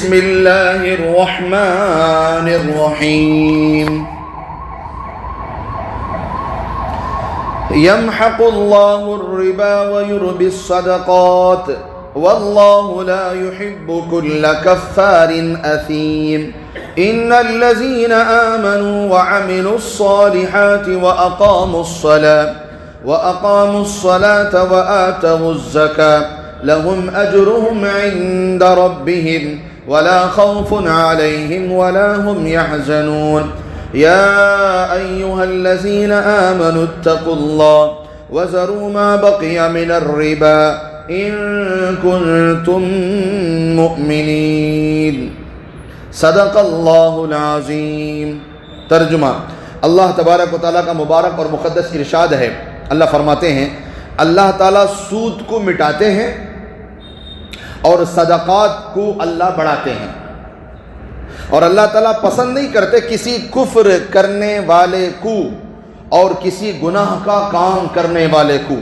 بسم اللہ الرحمن الرحیم يمحق الله الربا ويربي الصدقات والله لا يحب كل كفار أثيم إن الذين آمنوا وعملوا الصالحات وأقاموا الصلاة وآتوا الزكاة لهم أجرهم عند ربهم ولا خوف عليهم ولا هم يحزنون يا أيها الذين آمنوا اتقوا الله وذروا ما بقي من الربا إن كنتم مؤمنين صدق الله العظيم۔ ترجمہ: اللہ تبارک و تعالیٰ کا مبارک اور مقدس ارشاد ہے، اللہ فرماتے ہیں اللہ تعالیٰ سود کو مٹاتے ہیں اور صدقات کو اللہ بڑھاتے ہیں، اور اللہ تعالیٰ پسند نہیں کرتے کسی کفر کرنے والے کو اور کسی گناہ کا کام کرنے والے کو۔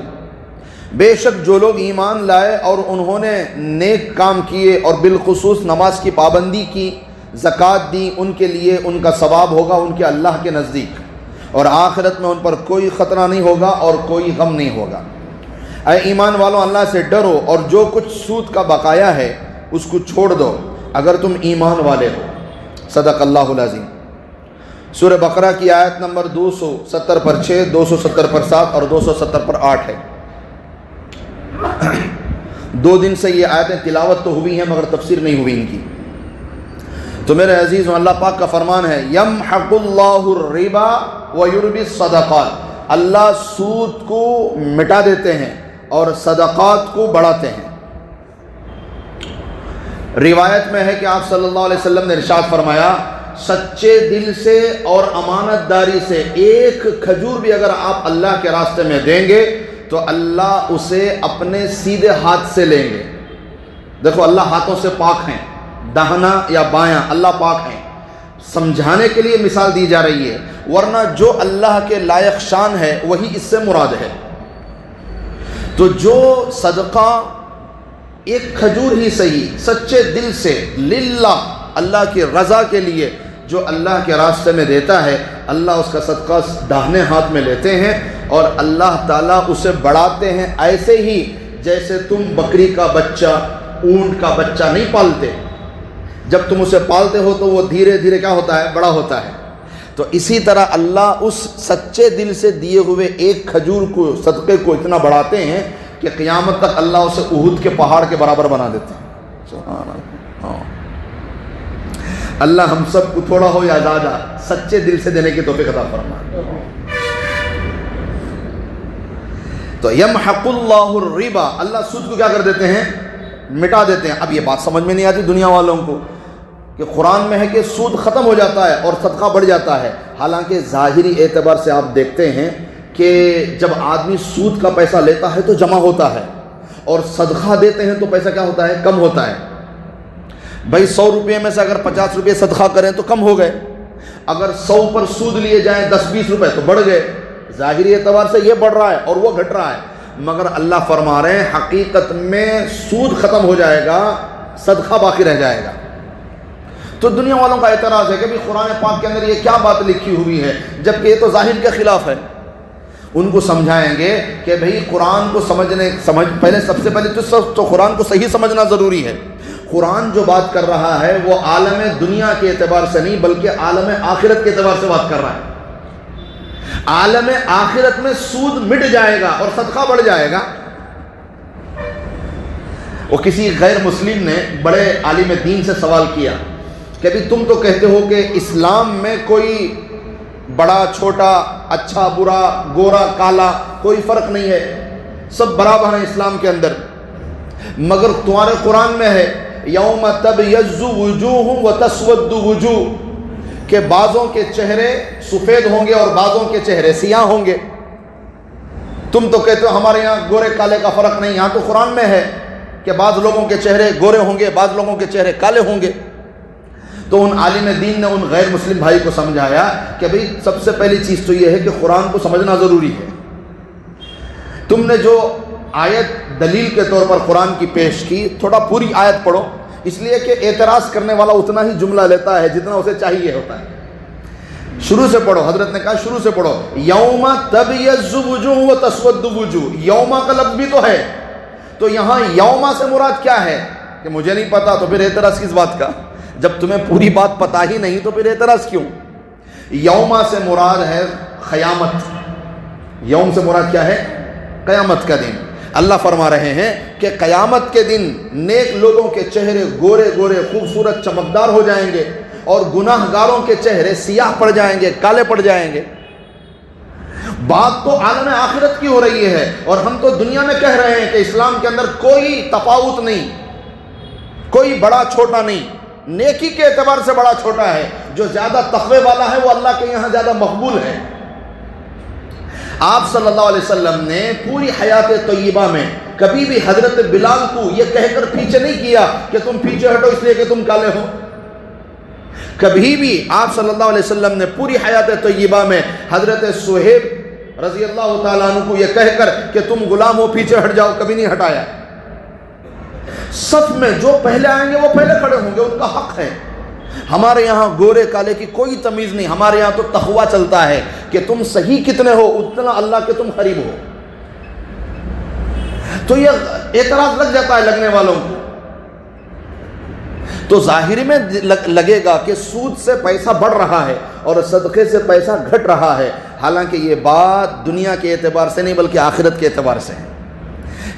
بے شک جو لوگ ایمان لائے اور انہوں نے نیک کام کیے اور بالخصوص نماز کی پابندی کی، زکوٰۃ دی، ان کے لیے ان کا ثواب ہوگا ان کے اللہ کے نزدیک، اور آخرت میں ان پر کوئی خطرہ نہیں ہوگا اور کوئی غم نہیں ہوگا۔ اے ایمان والوں، اللہ سے ڈرو اور جو کچھ سود کا بقایا ہے اس کو چھوڑ دو اگر تم ایمان والے ہو۔ صدق اللہ العظیم۔ سورہ بقرہ کی آیت نمبر 270 پر 6، 270 پر 7 اور 270 پر 8 ہے۔ 2 دن سے یہ آیتیں تلاوت تو ہوئی ہیں مگر تفسیر نہیں ہوئی ان کی۔ تو میرے عزیزوں، اللہ پاک کا فرمان ہے یمحق اللہ الربا ویربی الصدقات، اللہ سود کو مٹا دیتے ہیں اور صدقات کو بڑھاتے ہیں۔ روایت میں ہے کہ آپ صلی اللہ علیہ وسلم نے ارشاد فرمایا، سچے دل سے اور امانت داری سے ایک کھجور بھی اگر آپ اللہ کے راستے میں دیں گے تو اللہ اسے اپنے سیدھے ہاتھ سے لیں گے۔ دیکھو، اللہ ہاتھوں سے پاک ہیں، داہنا یا بایاں اللہ پاک ہیں۔ سمجھانے کے لیے مثال دی جا رہی ہے، ورنہ جو اللہ کے لائق شان ہے وہی اس سے مراد ہے۔ تو جو صدقہ ایک کھجور ہی صحیح سچے دل سے للہ، اللہ کی رضا کے لیے جو اللہ کے راستے میں دیتا ہے، اللہ اس کا صدقہ داہنے ہاتھ میں لیتے ہیں اور اللہ تعالیٰ اسے بڑھاتے ہیں، ایسے ہی جیسے تم بکری کا بچہ، اونٹ کا بچہ نہیں پالتے، جب تم اسے پالتے ہو تو وہ دھیرے دھیرے کیا ہوتا ہے؟ بڑا ہوتا ہے۔ تو اسی طرح اللہ اس سچے دل سے دیے ہوئے ایک کھجور کو، صدقے کو اتنا بڑھاتے ہیں کہ قیامت تک اللہ اسے احد کے پہاڑ کے برابر بنا دیتے ہیں۔ سبحان اللہ۔ اللہ ہم سب کو تھوڑا ہو یا زیادہ سچے دل سے دینے کی توفیق عطا فرمائے۔ تو یمحق اللہ الربا، اللہ سود کو کیا کر دیتے ہیں؟ مٹا دیتے ہیں۔ اب یہ بات سمجھ میں نہیں آتی دنیا والوں کو کہ قرآن میں ہے کہ سود ختم ہو جاتا ہے اور صدقہ بڑھ جاتا ہے، حالانکہ ظاہری اعتبار سے آپ دیکھتے ہیں کہ جب آدمی سود کا پیسہ لیتا ہے تو جمع ہوتا ہے، اور صدقہ دیتے ہیں تو پیسہ کیا ہوتا ہے؟ کم ہوتا ہے۔ بھائی 100 روپے میں سے اگر 50 روپے صدقہ کریں تو کم ہو گئے، اگر 100 پر سود لیے جائیں 10-20 روپے تو بڑھ گئے۔ ظاہری اعتبار سے یہ بڑھ رہا ہے اور وہ گھٹ رہا ہے، مگر اللہ فرما رہے ہیں حقیقت میں سود ختم ہو جائے گا، صدقہ باقی رہ جائے گا۔ تو دنیا والوں کا اعتراض ہے کہ بھی قرآن پاک کے اندر یہ کیا بات لکھی ہوئی ہے جبکہ یہ تو ظاہر کے خلاف ہے۔ ان کو سمجھائیں گے کہ بھئی قرآن کو پہلے سب سے پہلے تو قرآن کو صحیح سمجھنا ضروری ہے۔ قرآن جو بات کر رہا ہے وہ عالم دنیا کے اعتبار سے نہیں بلکہ عالم آخرت کے اعتبار سے بات کر رہا ہے۔ عالم آخرت میں سود مٹ جائے گا اور صدقہ بڑھ جائے گا۔ وہ کسی غیر مسلم نے بڑے عالم دین سے سوال کیا کہ بھی تم تو کہتے ہو کہ اسلام میں کوئی بڑا چھوٹا، اچھا برا، گورا کالا کوئی فرق نہیں ہے، سب برابر ہیں اسلام کے اندر، مگر تمہارے قرآن میں ہے یوم تبیض وجوہ وتسود وجوہ، کہ بعضوں کے چہرے سفید ہوں گے اور بعضوں کے چہرے سیاہ ہوں گے۔ تم تو کہتے ہو ہمارے یہاں گورے کالے کا فرق نہیں، یہاں تو قرآن میں ہے کہ بعض لوگوں کے چہرے گورے ہوں گے، بعض لوگوں کے چہرے کالے ہوں گے۔ تو ان عالم دین نے ان غیر مسلم بھائی کو سمجھایا کہ بھئی سب سے پہلی چیز تو یہ ہے کہ قرآن کو سمجھنا ضروری ہے۔ تم نے جو آیت دلیل کے طور پر قرآن کی پیش کی، تھوڑا پوری آیت پڑھو، اس لیے کہ اعتراض کرنے والا اتنا ہی جملہ لیتا ہے جتنا اسے چاہیے ہوتا ہے۔ شروع سے پڑھو، حضرت نے کہا شروع سے پڑھو، یوم تبیض وجوہ و تسود وجوہ، یوما کا لفظ بھی تو ہے، تو یہاں یوما سے مراد کیا ہے کہ مجھے نہیں پتا، تو پھر اعتراض کس بات کا؟ جب تمہیں پوری بات پتا ہی نہیں تو پھر اعتراض کیوں؟ یوما سے مراد ہے قیامت، یوم سے مراد کیا ہے؟ قیامت کا دن۔ اللہ فرما رہے ہیں کہ قیامت کے دن نیک لوگوں کے چہرے گورے گورے خوبصورت چمکدار ہو جائیں گے، اور گناہ گاروں کے چہرے سیاہ پڑ جائیں گے، کالے پڑ جائیں گے۔ بات تو عالم آخرت کی ہو رہی ہے، اور ہم تو دنیا میں کہہ رہے ہیں کہ اسلام کے اندر کوئی تفاوت نہیں، کوئی بڑا چھوٹا نہیں، نیکی کے اعتبار سے بڑا چھوٹا ہے، جو زیادہ تقوی والا ہے وہ اللہ کے یہاں زیادہ مقبول ہے۔ آپ صلی اللہ علیہ وسلم نے پوری حیات طیبہ میں کبھی بھی حضرت بلال کو یہ کہہ کر پیچھے نہیں کیا کہ تم پیچھے ہٹو اس لیے کہ تم کالے ہو۔ کبھی بھی آپ صلی اللہ علیہ وسلم نے پوری حیات طیبہ میں حضرت صہیب رضی اللہ تعالیٰ عنہ کو یہ کہہ کر کہ تم غلام ہو پیچھے ہٹ جاؤ کبھی نہیں ہٹایا۔ صف میں جو پہلے آئیں گے وہ پہلے کھڑے ہوں گے، ان کا حق ہے۔ ہمارے یہاں گورے کالے کی کوئی تمیز نہیں، ہمارے یہاں تو تقویٰ چلتا ہے کہ تم صحیح کتنے ہو اتنا اللہ کے تم قریب ہو۔ تو یہ اعتراض لگ جاتا ہے لگنے والوں کو، تو ظاہر میں لگے گا کہ سود سے پیسہ بڑھ رہا ہے اور صدقے سے پیسہ گھٹ رہا ہے، حالانکہ یہ بات دنیا کے اعتبار سے نہیں بلکہ آخرت کے اعتبار سے ہے،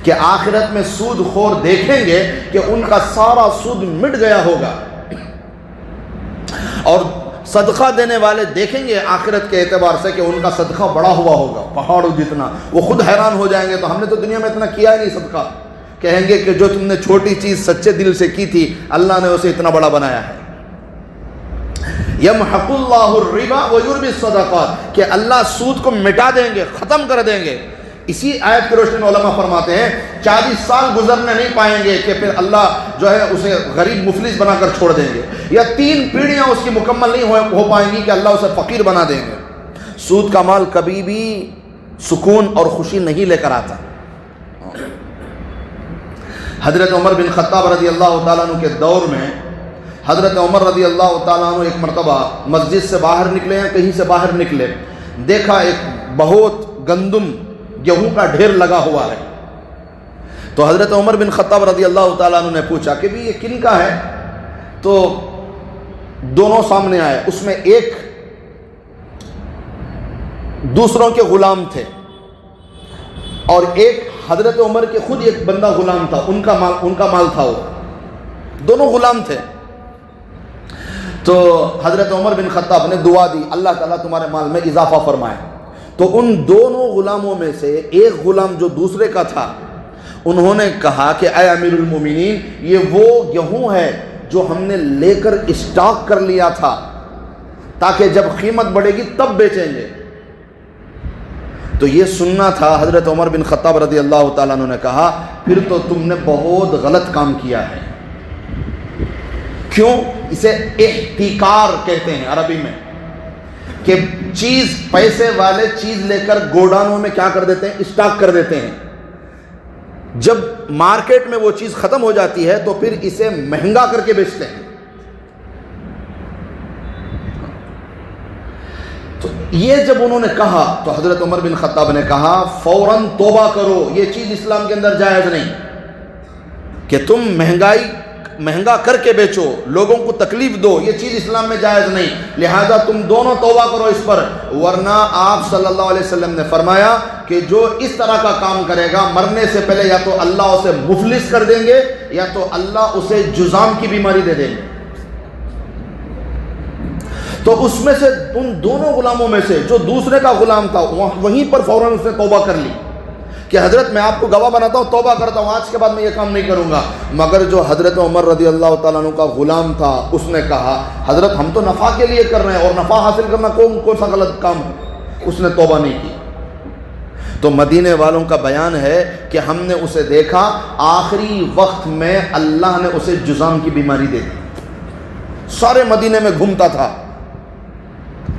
کہ آخرت میں سود خور دیکھیں گے کہ ان کا سارا سود مٹ گیا ہوگا، اور صدقہ دینے والے دیکھیں گے آخرت کے اعتبار سے کہ ان کا صدقہ بڑا ہوا ہوگا پہاڑوں جتنا، وہ خود حیران ہو جائیں گے تو ہم نے تو دنیا میں اتنا کیا ہی نہیں صدقہ، کہیں گے کہ جو تم نے چھوٹی چیز سچے دل سے کی تھی اللہ نے اسے اتنا بڑا بنایا ہے۔ یمحق اللہ الربا ویربی الصدقات، کہ اللہ سود کو مٹا دیں گے، ختم کر دیں گے۔ اسی آیت کی روشنی میں علماء فرماتے ہیں 40 سال گزرنے نہیں پائیں گے کہ پھر اللہ جو ہے اسے غریب مفلس بنا کر چھوڑ دیں گے، یا 3 پیڑھیاں اس کی مکمل نہیں ہو پائیں گی کہ اللہ اسے فقیر بنا دیں گے۔ سود کا مال کبھی بھی سکون اور خوشی نہیں لے کر آتا۔ حضرت عمر بن خطاب رضی اللہ تعالیٰ عنہ کے دور میں حضرت عمر رضی اللہ تعالیٰ عنہ ایک مرتبہ مسجد سے باہر نکلے ہیں، کہیں سے باہر نکلے، دیکھا ایک بہت گندم گیہوں کا ڈھیر لگا ہوا ہے، تو حضرت عمر بن خطاب رضی اللہ تعالیٰ عنہ نے پوچھا کہ بھی یہ کن کا ہے؟ تو دونوں سامنے آئے، اس میں ایک دوسروں کے غلام تھے اور ایک حضرت عمر کے خود ایک بندہ غلام تھا، ان کا مال تھا، وہ دونوں غلام تھے۔ تو حضرت عمر بن خطاب نے دعا دی اللہ تعالیٰ تمہارے مال میں اضافہ فرمائے، تو ان دونوں غلاموں میں سے ایک غلام جو دوسرے کا تھا انہوں نے کہا کہ اے امیر المومنین یہ وہ گیہوں ہے جو ہم نے لے کر اسٹاک کر لیا تھا تاکہ جب قیمت بڑھے گی تب بیچیں گے۔ تو یہ سننا تھا حضرت عمر بن خطاب رضی اللہ تعالیٰ عنہ نے کہا پھر تو تم نے بہت غلط کام کیا ہے۔ کیوں؟ اسے احتکار کہتے ہیں عربی میں، کہ چیز پیسے والے چیز لے کر گوڈانوں میں کیا کر دیتے ہیں؟ اسٹاک کر دیتے ہیں، جب مارکیٹ میں وہ چیز ختم ہو جاتی ہے تو پھر اسے مہنگا کر کے بیچتے ہیں۔ تو یہ جب انہوں نے کہا تو حضرت عمر بن خطاب نے کہا فوراً توبہ کرو، یہ چیز اسلام کے اندر جائز نہیں کہ تم مہنگا کر کے بیچو، لوگوں کو تکلیف دو، یہ چیز اسلام میں جائز نہیں، لہذا تم دونوں توبہ کرو اس پر، ورنہ آپ صلی اللہ علیہ وسلم نے فرمایا کہ جو اس طرح کا کام کرے گا مرنے سے پہلے یا تو اللہ اسے مفلس کر دیں گے یا تو اللہ اسے جذام کی بیماری دے دیں گے۔ تو اس میں سے ان دونوں غلاموں میں سے جو دوسرے کا غلام تھا وہیں پر فوراً اس نے توبہ کر لی کہ حضرت میں آپ کو گواہ بناتا ہوں، توبہ کرتا ہوں، آج کے بعد میں یہ کام نہیں کروں گا۔ مگر جو حضرت عمر رضی اللہ تعالیٰ عنہ کا غلام تھا اس نے کہا حضرت ہم تو نفع کے لیے کر رہے ہیں اور نفع حاصل کرنا کون سا غلط کام ہے، اس نے توبہ نہیں کی۔ تو مدینے والوں کا بیان ہے کہ ہم نے اسے دیکھا آخری وقت میں اللہ نے اسے جذام کی بیماری دے دی، سارے مدینے میں گھومتا تھا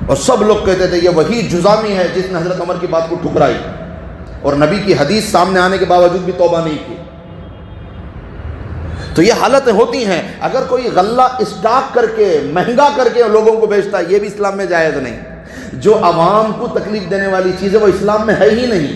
اور سب لوگ کہتے تھے یہ وہی جذامی ہے جس نے حضرت عمر کی بات کو ٹھکرائی، اور نبی کی حدیث سامنے آنے کے باوجود بھی توبہ نہیں کی۔ تو یہ حالتیں ہوتی ہیں. اگر کوئی غلہ اسٹاک کر کے مہنگا کر کے لوگوں کو بیچتا ہے، یہ بھی اسلام میں جائز نہیں. جو عوام کو تکلیف دینے والی چیز ہے وہ اسلام میں ہے ہی نہیں.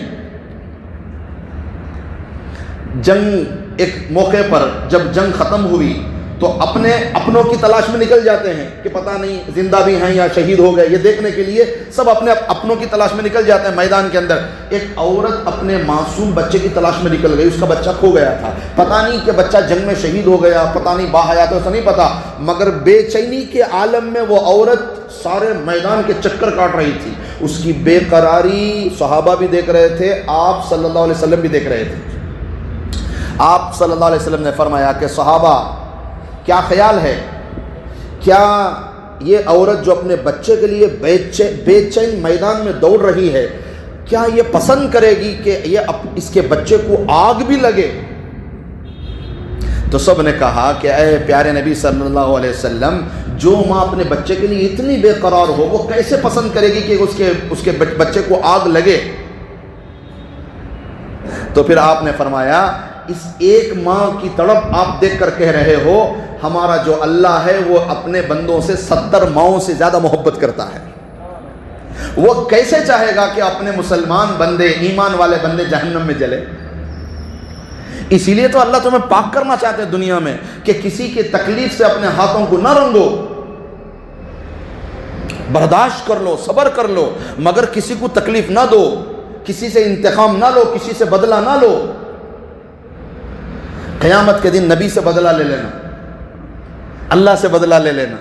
جنگ ایک موقع پر جب جنگ ختم ہوئی تو اپنوں کی تلاش میں نکل جاتے ہیں کہ پتہ نہیں زندہ بھی ہیں یا شہید ہو گئے، یہ دیکھنے کے لیے سب اپنوں کی تلاش میں نکل جاتے ہیں میدان کے اندر. ایک عورت اپنے معصوم بچے کی تلاش میں نکل گئی، اس کا بچہ کھو گیا تھا. پتہ نہیں کہ بچہ جنگ میں شہید ہو گیا، پتہ نہیں باحیات ہے، اسے نہیں پتہ، مگر بے چینی کے عالم میں وہ عورت سارے میدان کے چکر کاٹ رہی تھی. اس کی بے قراری صحابہ بھی دیکھ رہے تھے، آپ صلی اللہ علیہ وسلم بھی دیکھ رہے تھے. آپ صلی اللہ علیہ وسلم نے فرمایا کہ صحابہ کیا خیال ہے، کیا یہ عورت جو اپنے بچے کے لیے بے چین میدان میں دوڑ رہی ہے، کیا یہ پسند کرے گی کہ اس کے بچے کو آگ بھی لگے؟ تو سب نے کہا کہ اے پیارے نبی صلی اللہ علیہ وسلم، جو ماں اپنے بچے کے لیے اتنی بے قرار ہو وہ کیسے پسند کرے گی کہ اس کے بچے کو آگ لگے؟ تو پھر آپ نے فرمایا، اس ایک ماں کی تڑپ آپ دیکھ کر کہہ رہے ہو، ہمارا جو اللہ ہے وہ اپنے بندوں سے 70 ماؤں سے زیادہ محبت کرتا ہے. وہ کیسے چاہے گا کہ اپنے مسلمان بندے، ایمان والے بندے جہنم میں جلے؟ اسی لیے تو اللہ تمہیں پاک کرنا چاہتے ہیں دنیا میں کہ کسی کی تکلیف سے اپنے ہاتھوں کو نہ رنگو، برداشت کر لو، صبر کر لو، مگر کسی کو تکلیف نہ دو، کسی سے انتقام نہ لو، کسی سے بدلہ نہ لو. قیامت کے دن نبی سے بدلہ لے لینا، اللہ سے بدلہ لے لینا.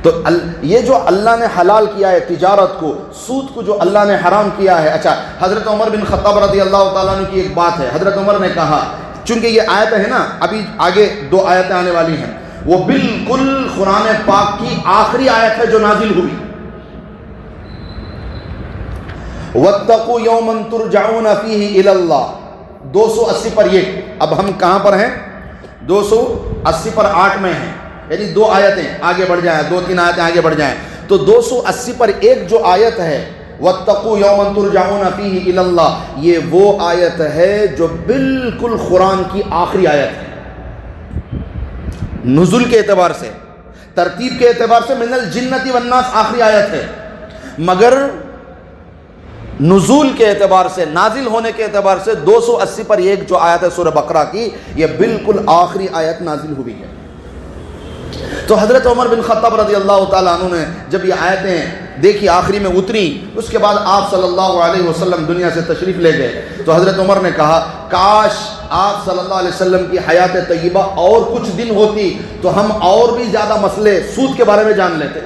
تو یہ جو اللہ نے حلال کیا ہے تجارت کو، سود کو جو اللہ نے حرام کیا ہے. اچھا، حضرت عمر بن خطاب رضی اللہ تعالیٰ عنہ کی ایک بات ہے. حضرت عمر نے کہا، چونکہ یہ آیت ہے نا، ابھی آگے 2 آیتیں آنے والی ہیں، وہ بالکل قرآن پاک کی آخری آیت ہے جو نازل ہوئی. وَاتَّقُوا يَوْمًا تُرْجَعُونَ فِيهِ إِلَى اللَّهِ 280 پر. یہ اب ہم کہاں پر ہیں؟ 280 پر 8 میں ہیں، یعنی 2 آیتیں آگے بڑھ جائیں، 2-3 آیتیں آگے بڑھ جائیں. تو 280 پر ایک جو آیت ہے وَاتَّقُوا يَوْمًا تُرْجَعُونَ فِيهِ إِلَى اللَّهِ، یہ وہ آیت ہے جو بالکل قرآن کی آخری آیت ہے. نزول کے اعتبار سے، ترتیب کے اعتبار سے من الجنۃ والناس آخری آیت ہے، مگر نزول کے اعتبار سے، نازل ہونے کے اعتبار سے 280 پر ایک جو آیت ہے سورہ بقرہ کی، یہ بالکل آخری آیت نازل ہوئی ہے. تو حضرت عمر بن خطاب رضی اللہ تعالیٰ عنہ نے جب یہ آیتیں دیکھی، آخری میں اتری، اس کے بعد آپ صلی اللہ علیہ وسلم دنیا سے تشریف لے گئے. تو حضرت عمر نے کہا، کاش آپ صلی اللہ علیہ وسلم کی حیات طیبہ اور کچھ دن ہوتی تو ہم اور بھی زیادہ مسئلے سود کے بارے میں جان لیتے.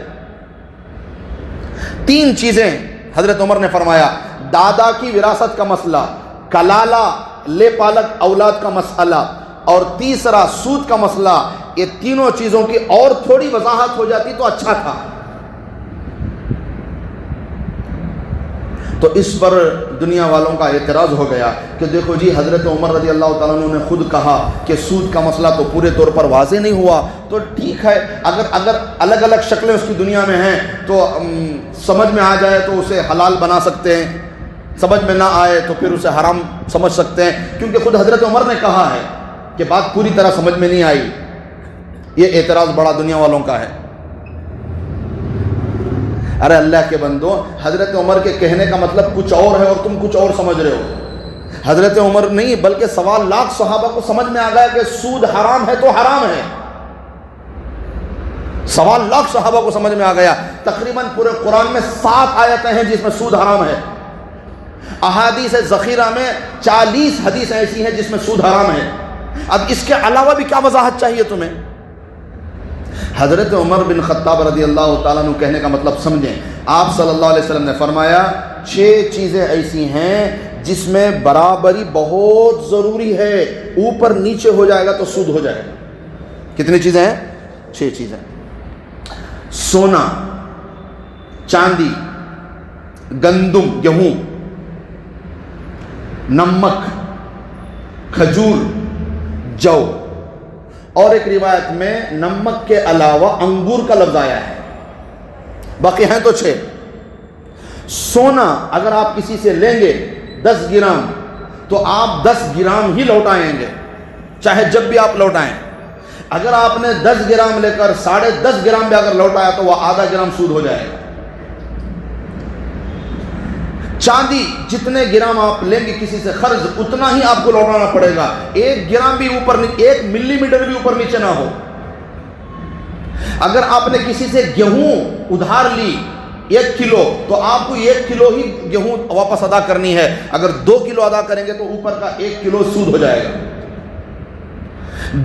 3 چیزیں حضرت عمر نے فرمایا: دادا کی وراثت کا مسئلہ، کلالہ لے پالک اولاد کا مسئلہ، اور تیسرا سود کا مسئلہ. یہ تینوں چیزوں کی اور تھوڑی وضاحت ہو جاتی تو اچھا تھا. تو اس پر دنیا والوں کا اعتراض ہو گیا کہ دیکھو جی، حضرت عمر رضی اللہ تعالیٰ عنہ نے خود کہا کہ سود کا مسئلہ تو پورے طور پر واضح نہیں ہوا، تو ٹھیک ہے، اگر الگ الگ شکلیں اس کی دنیا میں ہیں تو سمجھ میں آ جائے تو اسے حلال بنا سکتے ہیں، سمجھ میں نہ آئے تو پھر اسے حرام سمجھ سکتے ہیں، کیونکہ خود حضرت عمر نے کہا ہے کہ بات پوری طرح سمجھ میں نہیں آئی. یہ اعتراض بڑا دنیا والوں کا ہے. ارے اللہ کے بندو، حضرت عمر کے کہنے کا مطلب کچھ اور ہے اور تم کچھ اور سمجھ رہے ہو. حضرت عمر نہیں بلکہ 1.25 لاکھ صحابہ کو سمجھ میں آ گیا کہ سود حرام ہے تو حرام ہے. 1.25 لاکھ صحابہ کو سمجھ میں آ گیا. تقریباً پورے قرآن میں 7 آیتیں ہیں جس میں سود حرام ہے. احادیث ذخیرہ میں 40 حدیث ایسی ہیں جس میں سود حرام ہے. اب اس کے علاوہ بھی کیا وضاحت چاہیے تمہیں؟ حضرت عمر بن خطاب رضی اللہ تعالیٰ عنہ کہنے کا مطلب سمجھیں. آپ صلی اللہ علیہ وسلم نے فرمایا 6 چیزیں ایسی ہیں جس میں برابری بہت ضروری ہے، اوپر نیچے ہو جائے گا تو سود ہو جائے گا. کتنی چیزیں ہیں؟ 6 چیزیں. سونا، چاندی، گندم گیہوں، نمک، کھجور، جو، اور ایک روایت میں نمک کے علاوہ انگور کا لفظ آیا ہے، باقی ہیں تو 6. سونا اگر آپ کسی سے لیں گے 10 گرام تو آپ 10 گرام ہی لوٹائیں گے. چاہے جب بھی آپ لوٹائیں. اگر آپ نے 10 گرام لے کر 10.5 گرام بھی اگر لوٹایا تو وہ آدھا گرام سود ہو جائے گا. چاندی جتنے گرام آپ لیں گے کسی سے قرض اتنا ہی آپ کو لوٹانا پڑے گا. 1 گرام بھی اوپر 1 ملی میٹر بھی اوپر نیچے نہ ہو. اگر آپ نے کسی سے گیہوں ادھار لی 1 کلو تو آپ کو 1 کلو ہی گیہوں واپس ادا کرنی ہے. اگر 2 کلو ادا کریں گے تو اوپر کا 1 کلو سود ہو جائے گا.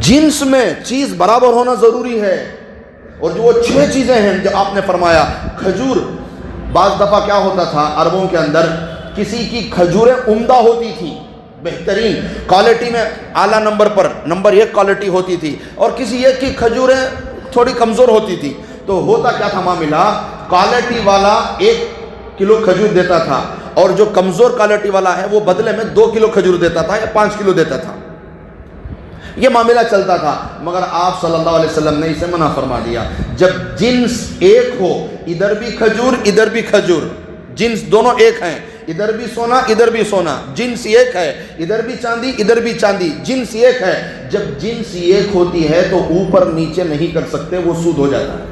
جنس میں چیز برابر ہونا ضروری ہے. اور جو وہ 6 چیزیں ہیں جو آپ نے فرمایا. کھجور، بعض دفعہ کیا ہوتا تھا عربوں کے اندر، کسی کی کھجوریں عمدہ ہوتی تھی، بہترین کوالٹی میں اعلیٰ نمبر پر نمبر 1 کوالٹی ہوتی تھی، اور کسی ایک کی کھجوریں تھوڑی کمزور ہوتی تھی. تو ہوتا کیا تھا معاملہ، کوالٹی والا 1 کلو کھجور دیتا تھا اور جو کمزور کوالٹی والا ہے وہ بدلے میں 2 کلو کھجور دیتا تھا یا 5 کلو دیتا تھا. یہ معاملہ چلتا تھا. مگر آپ صلی اللہ علیہ وسلم نے اسے منع فرما دیا. جب جنس ایک ہو، ادھر بھی کھجور ادھر بھی کھجور، جنس دونوں ایک ہیں، ادھر بھی سونا ادھر بھی سونا، جنس ایک ہے، ادھر بھی چاندی ادھر بھی چاندی، جنس ایک ہے. جب جنس ایک ہوتی ہے تو اوپر نیچے نہیں کر سکتے، وہ سود ہو جاتا ہے.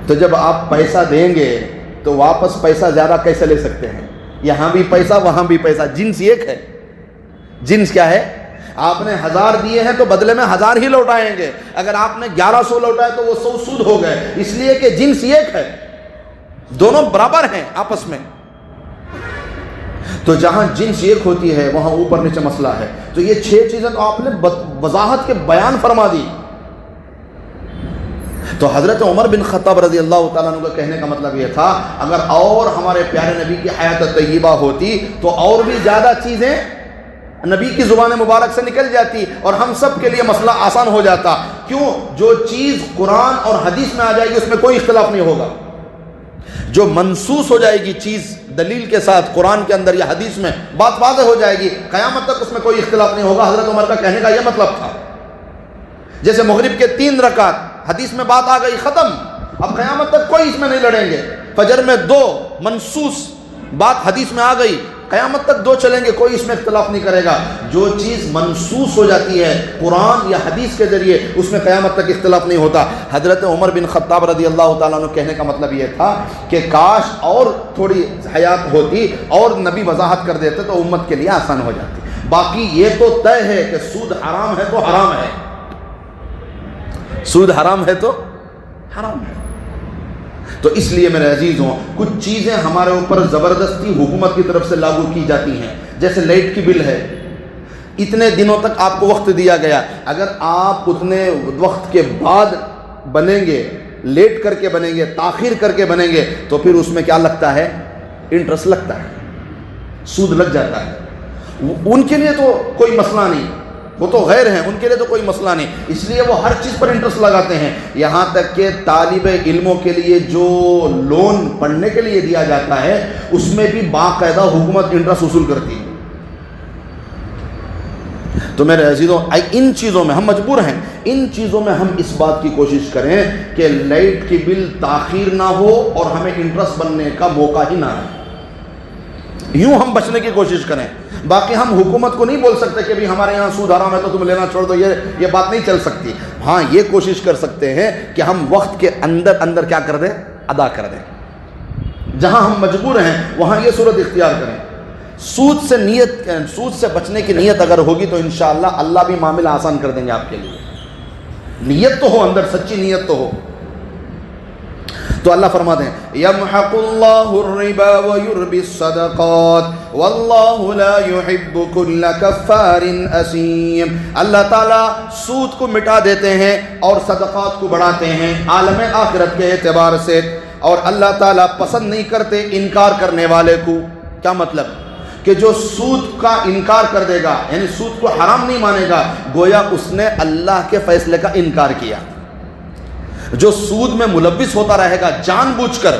تو جب آپ پیسہ دیں گے تو واپس پیسہ زیادہ کیسے لے سکتے ہیں؟ یہاں بھی پیسہ وہاں بھی پیسہ، جنس ایک ہے. جنس کیا ہے؟ آپ نے 1000 دیے ہیں تو بدلے میں 1000 ہی لوٹائیں گے. اگر آپ نے 1100 لوٹائے تو وہ 100 سود ہو گئے، اس لیے کہ جنس ایک ہے، دونوں برابر ہیں آپس میں. تو جہاں جنس ایک ہوتی ہے وہاں اوپر نیچے مسئلہ ہے. تو یہ 6 چیزیں تو آپ نے وضاحت کے بیان فرما دی. تو حضرت عمر بن خطاب رضی اللہ تعالیٰ عنہ کا کہنے کا مطلب یہ تھا، اگر اور ہمارے پیارے نبی کی حیات طیبہ ہوتی تو اور بھی زیادہ چیزیں نبی کی زبان مبارک سے نکل جاتی اور ہم سب کے لیے مسئلہ آسان ہو جاتا. کیوں؟ جو چیز قرآن اور حدیث میں آ جائے گی اس میں کوئی اختلاف نہیں ہوگا. جو منسوس ہو جائے گی چیز دلیل کے ساتھ قرآن کے اندر یا حدیث میں، بات واضح ہو جائے گی، قیامت تک اس میں کوئی اختلاف نہیں ہوگا. حضرت عمر کا کہنے کا یہ مطلب تھا. جیسے مغرب کے 3 رکعت حدیث میں بات آ گئی، ختم، اب قیامت تک کوئی اس میں نہیں لڑیں گے. فجر میں 2 منسوس بات حدیث میں آ گئی، قیامت تک 2 چلیں گے، کوئی اس میں اختلاف نہیں کرے گا. جو چیز منسوس ہو جاتی ہے قرآن یا حدیث کے ذریعے اس میں قیامت تک اختلاف نہیں ہوتا. حضرت عمر بن خطاب رضی اللہ تعالیٰ عنہ کہنے کا مطلب یہ تھا کہ کاش اور تھوڑی حیات ہوتی اور نبی وضاحت کر دیتے تو امت کے لیے آسان ہو جاتی. باقی یہ تو طے ہے کہ سود حرام ہے تو حرام ہے، سود حرام ہے تو حرام ہے. تو اس لیے میرے عزیزوں، کچھ چیزیں ہمارے اوپر زبردستی حکومت کی طرف سے لاگو کی جاتی ہیں. جیسے لائٹ کی بل ہے، اتنے دنوں تک آپ کو وقت دیا گیا، اگر آپ اتنے وقت کے بعد بنیں گے، لیٹ کر کے بنیں گے، تاخیر کر کے بنیں گے، تو پھر اس میں کیا لگتا ہے؟ انٹرسٹ لگتا ہے، سود لگ جاتا ہے. ان کے لیے تو کوئی مسئلہ نہیں، وہ تو غیر ہیں، ان کے لیے تو کوئی مسئلہ نہیں، اس لیے وہ ہر چیز پر انٹرسٹ لگاتے ہیں. یہاں تک کہ طالب علموں کے لیے جو لون پڑھنے کے لیے دیا جاتا ہے اس میں بھی باقاعدہ حکومت انٹرسٹ وصول کرتی ہے. تو میرے عزیزوں، ان چیزوں میں ہم مجبور ہیں، ان چیزوں میں ہم اس بات کی کوشش کریں کہ لائٹ کی بل تاخیر نہ ہو اور ہمیں انٹرسٹ بننے کا موقع ہی نہ آئے. یوں ہم بچنے کی کوشش کریں. باقی ہم حکومت کو نہیں بول سکتے کہ بھی ہمارے یہاں سود حرام ہے تو تم لینا چھوڑ دو، یہ بات نہیں چل سکتی. ہاں یہ کوشش کر سکتے ہیں کہ ہم وقت کے اندر اندر کیا کر دیں؟ ادا کر دیں. جہاں ہم مجبور ہیں وہاں یہ صورت اختیار کریں. سود سے بچنے کی نیت اگر ہوگی تو انشاءاللہ اللہ بھی معاملہ آسان کر دیں گے آپ کے لیے. نیت تو ہو اندر، سچی نیت تو ہو. تو اللہ فرماتے ہیں یمحق اللہ الربا ویربی الصدقات واللہ لا يحب كل کفار اثیم. اللہ تعالیٰ سود کو مٹا دیتے ہیں اور صدقات کو بڑھاتے ہیں عالم آخرت کے اعتبار سے، اور اللہ تعالیٰ پسند نہیں کرتے انکار کرنے والے کو. کیا مطلب؟ کہ جو سود کا انکار کر دے گا، یعنی سود کو حرام نہیں مانے گا، گویا اس نے اللہ کے فیصلے کا انکار کیا. جو سود میں ملوث ہوتا رہے گا جان بوجھ کر،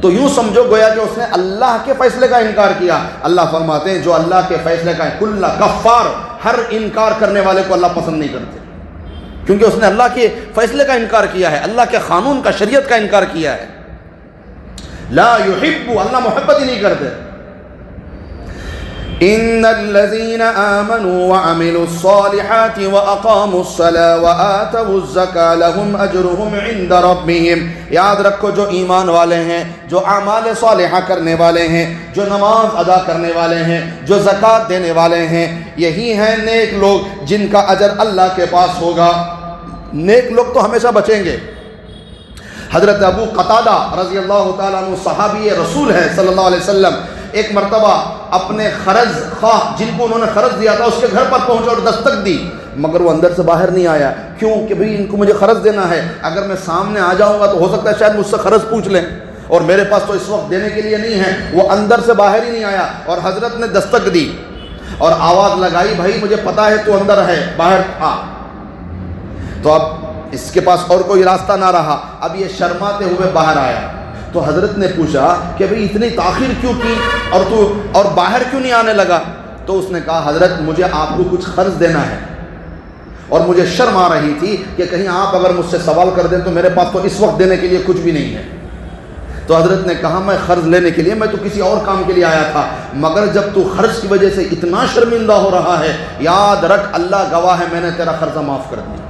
تو یوں سمجھو گویا کہ اس نے اللہ کے فیصلے کا انکار کیا. اللہ فرماتے ہیں جو اللہ کے فیصلے کا کل کفار، ہر انکار کرنے والے کو اللہ پسند نہیں کرتے، کیونکہ اس نے اللہ کے فیصلے کا انکار کیا ہے، اللہ کے قانون کا، شریعت کا انکار کیا ہے. لا يحب، اللہ محبت ہی نہیں کرتے. ان الذين آمنوا وعملوا الصالحات واقاموا الصلاة وآتوا الزكاة لهم اجرهم عند ربهم. یاد رکھو جو ایمان والے ہیں، جو اعمال صالحہ کرنے والے ہیں، جو نماز ادا کرنے والے ہیں، جو زکوٰۃ دینے والے ہیں، یہی ہیں نیک لوگ جن کا اجر اللہ کے پاس ہوگا. نیک لوگ تو ہمیشہ بچیں گے. حضرت ابو قتادہ رضی اللہ تعالیٰ عنہ صحابی رسول ہے صلی اللہ علیہ وسلم، ایک مرتبہ اپنے قرض خواہ جن کو انہوں نے قرض دیا تھا اس کے گھر پر پہنچے اور دستک دی، مگر وہ اندر سے باہر نہیں آیا. کیوں؟ کہ بھئی ان کو مجھے قرض دینا ہے، اگر میں سامنے آ جاؤں گا تو ہو سکتا ہے شاید مجھ سے قرض پوچھ لیں، اور میرے پاس تو اس وقت دینے کے لیے نہیں ہے. وہ اندر سے باہر ہی نہیں آیا اور حضرت نے دستک دی اور آواز لگائی، بھائی مجھے پتا ہے تو اندر ہے، باہر آ. تو اب اس کے پاس اور کوئی راستہ نہ رہا، اب یہ شرماتے ہوئے باہر آیا. تو حضرت نے پوچھا کہ بھئی اتنی تاخیر کیوں کی اور باہر کیوں نہیں آنے لگا؟ تو اس نے کہا حضرت مجھے آپ کو کچھ قرض دینا ہے اور مجھے شرم آ رہی تھی کہ کہیں آپ اگر مجھ سے سوال کر دیں تو میرے پاس تو اس وقت دینے کے لیے کچھ بھی نہیں ہے. تو حضرت نے کہا میں قرض لینے کے لیے، میں تو کسی اور کام کے لیے آیا تھا، مگر جب تو قرض کی وجہ سے اتنا شرمندہ ہو رہا ہے، یاد رکھ اللہ گواہ ہے میں نے تیرا قرضہ معاف کر دیا.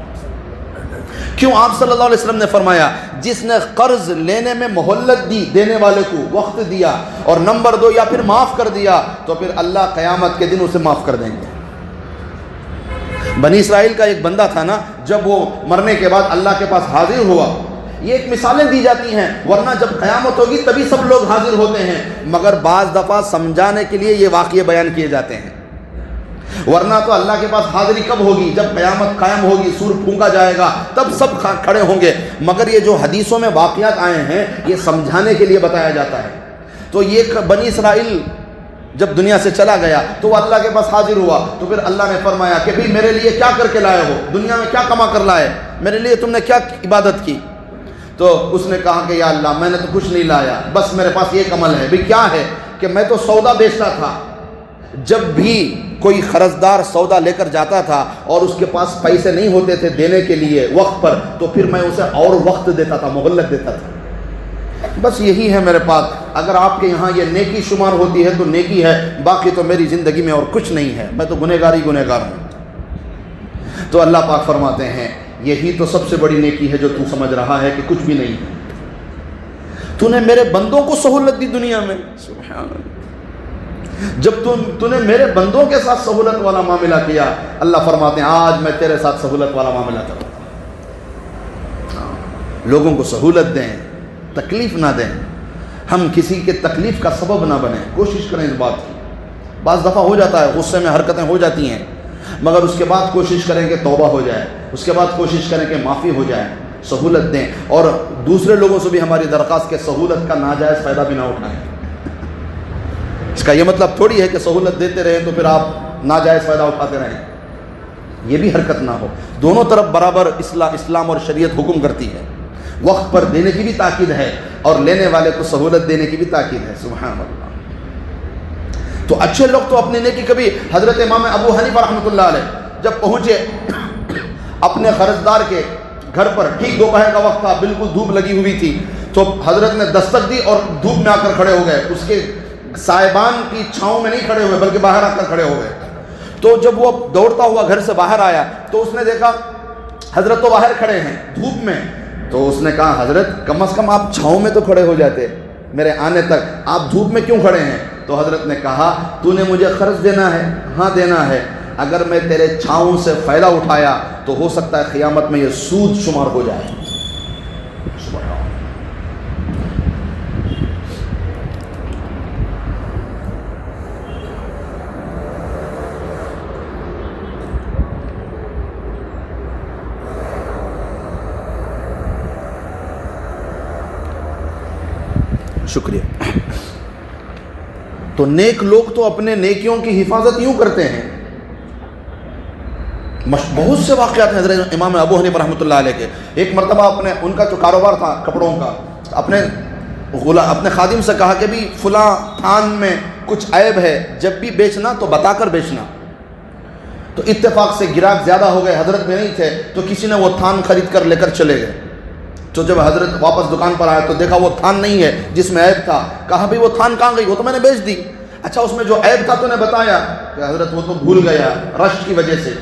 کیوں؟ آپ صلی اللہ علیہ وسلم نے فرمایا جس نے قرض لینے میں مہلت دی، دینے والے کو وقت دیا، اور نمبر 2 یا پھر معاف کر دیا، تو پھر اللہ قیامت کے دن اسے معاف کر دیں گے. بنی اسرائیل کا ایک بندہ تھا نا، جب وہ مرنے کے بعد اللہ کے پاس حاضر ہوا، یہ ایک مثالیں دی جاتی ہیں، ورنہ جب قیامت ہوگی تبھی سب لوگ حاضر ہوتے ہیں، مگر بعض دفعہ سمجھانے کے لیے یہ واقعے بیان کیے جاتے ہیں. ورنہ تو اللہ کے پاس حاضری کب ہوگی؟ جب قیامت قائم ہوگی، سور پھونکا جائے گا، تب سب کھڑے ہوں گے. مگر یہ جو حدیثوں میں واقعات آئے ہیں یہ سمجھانے کے لیے بتایا جاتا ہے. تو یہ بنی اسرائیل جب دنیا سے چلا گیا تو وہ اللہ کے پاس حاضر ہوا، تو پھر اللہ نے فرمایا کہ بھئی میرے لیے کیا کر کے لائے ہو، دنیا میں کیا کما کر لائے، میرے لیے تم نے کیا عبادت کی؟ تو اس نے کہا کہ یا اللہ میں نے تو کچھ نہیں لایا، بس میرے پاس یہ عمل ہے. بھئی کیا ہے؟ کہ میں تو سودا بیچتا تھا، جب بھی کوئی قرضدار سودا لے کر جاتا تھا اور اس کے پاس پیسے نہیں ہوتے تھے دینے کے لیے وقت پر، تو پھر میں اسے اور وقت دیتا تھا، مہلت دیتا تھا. بس یہی ہے میرے پاس. اگر آپ کے یہاں یہ نیکی شمار ہوتی ہے تو نیکی ہے، باقی تو میری زندگی میں اور کچھ نہیں ہے، میں تو گنہگار ہوں. تو اللہ پاک فرماتے ہیں یہی تو سب سے بڑی نیکی ہے جو تو سمجھ رہا ہے کہ کچھ بھی نہیں ہے. تو نے میرے بندوں کو سہولت دی دنیا میں، سبحان اللہ. جب تو نے میرے بندوں کے ساتھ سہولت والا معاملہ کیا، اللہ فرماتے ہیں آج میں تیرے ساتھ سہولت والا معاملہ کروں. لوگوں کو سہولت دیں، تکلیف نہ دیں. ہم کسی کے تکلیف کا سبب نہ بنیں، کوشش کریں اس بات کی. بعض دفعہ ہو جاتا ہے، غصے میں حرکتیں ہو جاتی ہیں، مگر اس کے بعد کوشش کریں کہ توبہ ہو جائے، اس کے بعد کوشش کریں کہ معافی ہو جائے. سہولت دیں، اور دوسرے لوگوں سے بھی ہماری درخواست کہ سہولت کا ناجائز فائدہ بھی نہ اٹھائیں. اس کا یہ مطلب تھوڑی ہے کہ سہولت دیتے رہیں تو پھر آپ ناجائز فائدہ اٹھاتے رہیں، یہ بھی حرکت نہ ہو. دونوں طرف برابر اسلام اور شریعت حکم کرتی ہے. وقت پر دینے کی بھی تاکید ہے اور لینے والے کو سہولت دینے کی بھی تاکید ہے. سبحان اللہ. تو اچھے لوگ تو اپنے نیکی کبھی، حضرت امام ابو حنیفہ رحمۃ اللہ علیہ جب پہنچے اپنے قرضدار کے گھر پر، ٹھیک دوپہر کا وقت تھا، بالکل دھوپ لگی ہوئی تھی، تو حضرت نے دستک دی اور دھوپ میں آ کر کھڑے ہو گئے. اس کے سائبان کی چھاؤں میں نہیں کھڑے ہوئے بلکہ باہر آ کر کھڑے ہو گئے. تو جب وہ دوڑتا ہوا گھر سے باہر آیا تو اس نے دیکھا حضرت تو باہر کھڑے ہیں دھوپ میں. تو اس نے کہا حضرت کم از کم آپ چھاؤں میں تو کھڑے ہو جاتے میرے آنے تک، آپ دھوپ میں کیوں کھڑے ہیں؟ تو حضرت نے کہا تو نے مجھے قرض دینا ہے؟ ہاں دینا ہے. اگر میں تیرے چھاؤں سے فائدہ اٹھایا تو ہو سکتا ہے قیامت میں یہ سود شمار ہو جائے. شکریہ. تو نیک لوگ تو اپنے نیکیوں کی حفاظت یوں کرتے ہیں. بہت سے واقعات ہیں حضرت امام ابو حنیفہ رحمۃ اللہ علیہ کے. ایک مرتبہ ان کا جو کاروبار تھا کپڑوں کا، اپنے خادم سے کہا کہ بھی فلاں تھان میں کچھ عیب ہے، جب بھی بیچنا تو بتا کر بیچنا. تو اتفاق سے گراہک زیادہ ہو گئے، حضرت میں نہیں تھے، تو کسی نے وہ تھان خرید کر لے کر چلے گئے. تو جب حضرت واپس دکان پر آئے تو دیکھا وہ تھان نہیں ہے جس میں عیب تھا. کہا بھی وہ تھان کہاں گئی؟ وہ تو میں نے بیچ دی. اچھا اس میں جو عیب تھا تو نے بتایا کہ حضرت وہ تو بھول گیا رشک کی وجہ سے.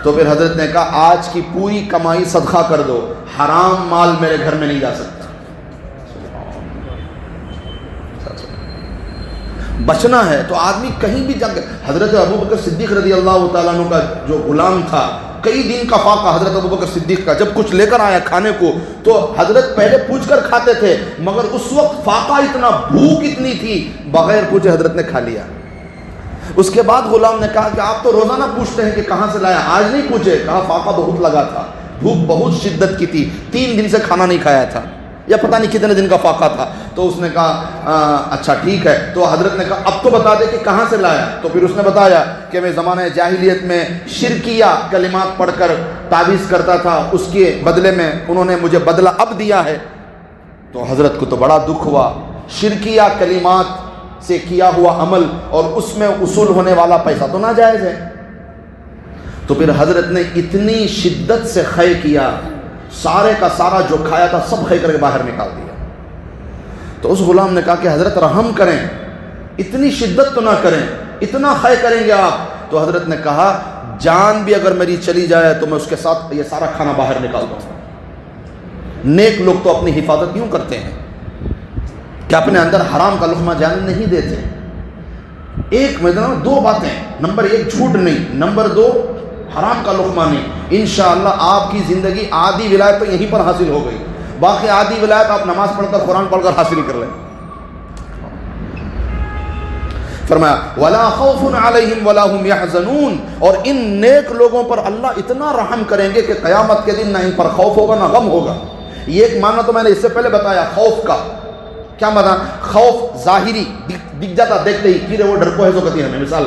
تو پھر حضرت نے کہا آج کی پوری کمائی صدقہ کر دو, حرام مال میرے گھر میں نہیں جا سکتا. بچنا ہے تو آدمی کہیں بھی جا کے. حضرت ابوبکر صدیق رضی اللہ تعالیٰ عنہ کا جو غلام تھا, کئی دن کا فاقہ حضرت ابوبکر صدیق کا, جب کچھ لے کر آیا کھانے کو تو حضرت پہلے پوچھ کر کھاتے تھے, مگر اس وقت فاقہ اتنا, بھوک اتنی تھی, بغیر پوچھے حضرت نے کھا لیا. اس کے بعد غلام نے کہا کہ آپ تو روزانہ پوچھتے ہیں کہ کہاں سے لایا, آج نہیں پوچھے. کہا فاقہ بہت لگا تھا, بھوک بہت شدت کی تھی, 3 دن سے کھانا نہیں کھایا تھا, یا پتہ نہیں کتنے دن کا فاقہ تھا. تو اس نے کہا اچھا ٹھیک ہے. تو حضرت نے کہا اب تو بتا دے کہ کہاں سے لایا. تو پھر اس نے بتایا کہ میں زمانہ جاہلیت میں شرکیہ کلمات پڑھ کر تعویذ کرتا تھا, اس کے بدلے میں انہوں نے مجھے بدلہ اب دیا ہے. تو حضرت کو تو بڑا دکھ ہوا, شرکیہ کلمات سے کیا ہوا عمل اور اس میں اصول ہونے والا پیسہ تو ناجائز ہے. تو پھر حضرت نے اتنی شدت سے خے کیا, سارے کا سارا جو کھایا تھا سب خے کر کے باہر نکال دیا. تو اس غلام نے کہا کہ حضرت رحم کریں, اتنی شدت تو نہ کریں, اتنا خے کریں گے آپ. تو حضرت نے کہا جان بھی اگر میری چلی جائے تو میں اس کے ساتھ یہ سارا کھانا باہر نکال دوں گا. نیک لوگ تو اپنی حفاظت کیوں کرتے ہیں کہ اپنے اندر حرام کا لقمہ جانے نہیں دیتے. ایک میدان میں 2 باتیں, نمبر 1 جھوٹ نہیں, نمبر 2 حرام کا لقمہ نہیں. انشاءاللہ آپ کی زندگی آدھی ولایت تو یہیں پر حاصل ہو گئی, باقی آدھی ولایت آپ نماز پڑھ کر قرآن پڑھ کر حاصل کر لیں. فرمایا وَلَا خَوْفٌ عَلَيْهِمْ وَلَا هُمْ يَحْزَنُونَ, اور ان نیک لوگوں پر اللہ اتنا رحم کریں گے کہ قیامت کے دن نہ ان پر خوف ہوگا نہ غم ہوگا. یہ ایک معنی تو میں نے اس سے پہلے بتایا خوف کا. کیا معنی؟ خوف ظاہری دکھ جاتا دیکھتے ہی, پھر وہ ڈر کو ہے جو کہتی ہے ہمیں مثال.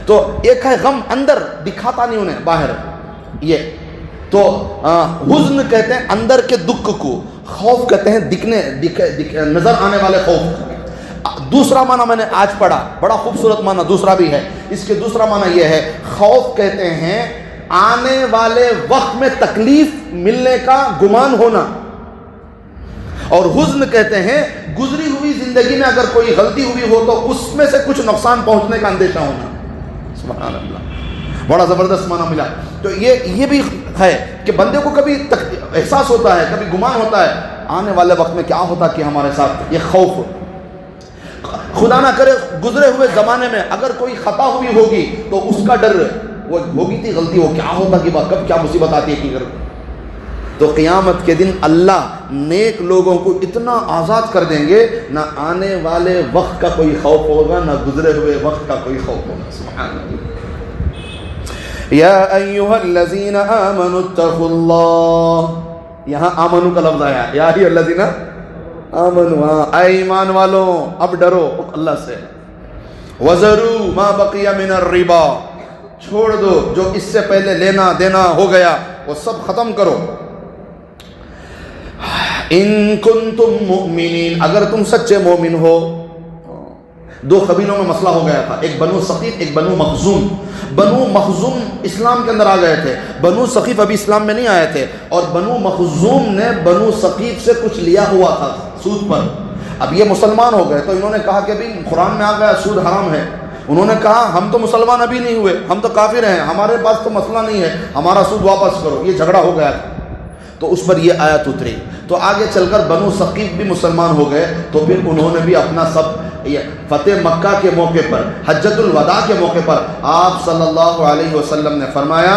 تو ایک ہے غم اندر دکھاتا نہیں انہیں باہر, یہ تو حزن کہتے ہیں اندر کے دکھ کو, خوف کہتے ہیں دکھنے نظر آنے والے خوف. دوسرا معنی میں نے آج پڑھا, بڑا خوبصورت معنی دوسرا بھی ہے اس کے. دوسرا معنی یہ ہے خوف کہتے ہیں آنے والے وقت میں تکلیف ملنے کا گمان ہونا, اور حزن کہتے ہیں گزری ہوئی زندگی میں اگر کوئی غلطی ہوئی ہو تو اس میں سے کچھ نقصان پہنچنے کا اندیشہ ہونا. سبحان اللہ, بڑا زبردست معنی ملا. تو یہ بھی ہے کہ بندے کو کبھی احساس ہوتا ہے, کبھی گمان ہوتا ہے آنے والے وقت میں کیا ہوتا کہ ہمارے ساتھ. یہ خوف, خدا نہ کرے گزرے ہوئے زمانے میں اگر کوئی خطا ہوئی ہوگی تو اس کا ڈر, وہ ہوگی تھی غلطی, وہ کیا ہوتا کہ کب کیا مصیبت آتی ہے کہ تو قیامت کے دن اللہ نیک لوگوں کو اتنا آزاد کر دیں گے, نہ آنے والے وقت کا کوئی خوف ہوگا نہ گزرے ہوئے وقت کا کوئی خوف ہوگا. سبحان اللہ. یا ایھا الذین آمنوا اتقوا اللہ, یہاں آمنو کا لفظ آیا, یا ایھا الذین آمنوا, اے ایمان والوں اب ڈرو اللہ سے. وذروا ما بقی من الربا, چھوڑ دو جو اس سے پہلے لینا دینا ہو گیا وہ سب ختم کرو. ان کنتم مؤمنین, اگر تم سچے مومن ہو. 2 قبیلوں میں مسئلہ ہو گیا تھا, ایک بنو ثقیف ایک بنو مخزوم. بنو مخزوم اسلام کے اندر آ گئے تھے, بنو ثقیف ابھی اسلام میں نہیں آئے تھے, اور بنو مخزوم نے بنو ثقیف سے کچھ لیا ہوا تھا سود پر. اب یہ مسلمان ہو گئے تو انہوں نے کہا کہ بھی قرآن میں آ گیا سود حرام ہے. انہوں نے کہا ہم تو مسلمان ابھی نہیں ہوئے, ہم تو کافر ہیں, ہمارے پاس تو مسئلہ نہیں ہے, ہمارا سود واپس کرو. یہ جھگڑا ہو گیا تھا, تو اس پر یہ آیت اتری. تو آگے چل کر بنو ثقیف بھی مسلمان ہو گئے, تو پھر انہوں نے بھی اپنا سب فتح مکہ کے موقع پر, حجۃ الوداع کے موقع پر آپ صلی اللہ علیہ وسلم نے فرمایا,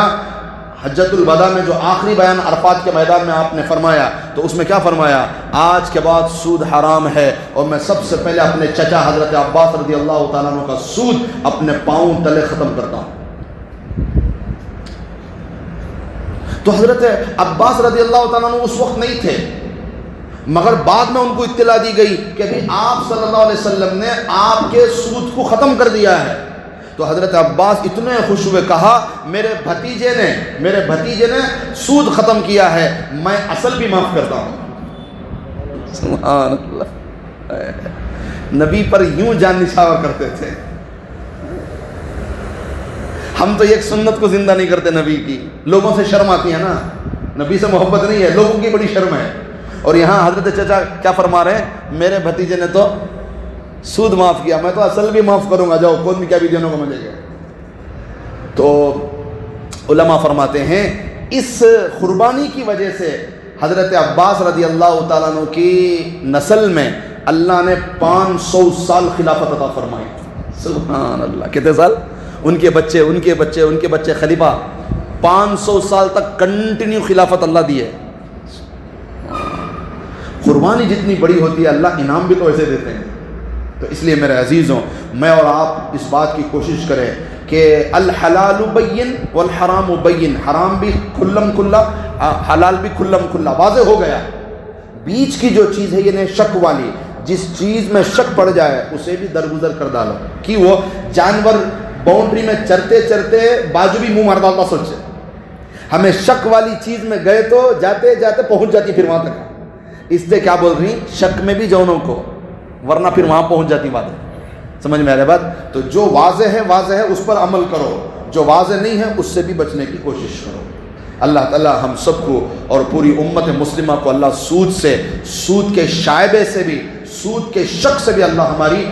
حجۃ الوداع میں جو آخری بیان عرفات کے میدان میں آپ نے فرمایا, تو اس میں کیا فرمایا, آج کے بعد سود حرام ہے, اور میں سب سے پہلے اپنے چچا حضرت عباس رضی اللہ تعالیٰ عنہ کا سود اپنے پاؤں تلے ختم کرتا ہوں. تو حضرت عباس رضی اللہ تعالیٰ عنہ اس وقت نہیں تھے, مگر بعد میں ان کو اطلاع دی گئی کہ آپ صلی اللہ علیہ وسلم نے آپ کے سود کو ختم کر دیا ہے. تو حضرت عباس اتنے خوش ہوئے, کہا میرے بھتیجے نے سود ختم کیا ہے, میں اصل بھی معاف کرتا ہوں. سبحان اللہ, نبی پر یوں جان نثار کرتے تھے. ہم تو ایک سنت کو زندہ نہیں کرتے نبی کی, لوگوں سے شرم آتی ہے نا, نبی سے محبت نہیں ہے, لوگوں کی بڑی شرم ہے. اور یہاں حضرت چچا کیا فرما رہے ہیں, میرے بھتیجے نے تو سود معاف کیا، میں تو اصل بھی معاف کروں گا، جاؤ کون بھی کیا بھی دینے کو ملے گا۔ تو علماء فرماتے ہیں اس قربانی کی وجہ سے حضرت عباس رضی اللہ تعالیٰ عنہ کی نسل میں اللہ نے 500 سال خلافت عطا فرمائی۔ سبحان اللہ، کتنے سال؟ ان کے بچے ان کے بچے ان کے بچے خلیفہ، 500 سال تک کنٹینیو خلافت اللہ دی ہے۔ قربانی جتنی بڑی ہوتی ہے اللہ انعام بھی تو ایسے دیتے ہیں۔ تو اس لیے میرے عزیزوں، میں اور آپ اس بات کی کوشش کریں کہ الحلال بین والحرام بین، حرام بھی کھلم کھلا، حلال بھی کھلم کھلا واضح ہو گیا۔ بیچ کی جو چیز ہے یہ شک والی، جس چیز میں شک پڑ جائے اسے بھی درگزر کر ڈالو۔ کہ وہ جانور باؤنڈری میں چرتے چرتے بازو بھی منہ مار ڈالتا، سوچے ہمیں شک والی چیز میں گئے تو جاتے جاتے پہنچ جاتی پھر وہاں تک۔ اس لیے کیا بول رہی، شک میں بھی جونوں کو، ورنہ پھر وہاں پہنچ جاتی باتیں۔ سمجھ میں آ رہی بات؟ تو جو واضح ہے اس پر عمل کرو، جو واضح نہیں ہے اس سے بھی بچنے کی کوشش کرو۔ اللہ تعالیٰ ہم سب کو اور پوری امت مسلمہ کو اللہ سود سے، سود کے شائبے سے بھی، سود کے شک سے بھی اللہ ہماری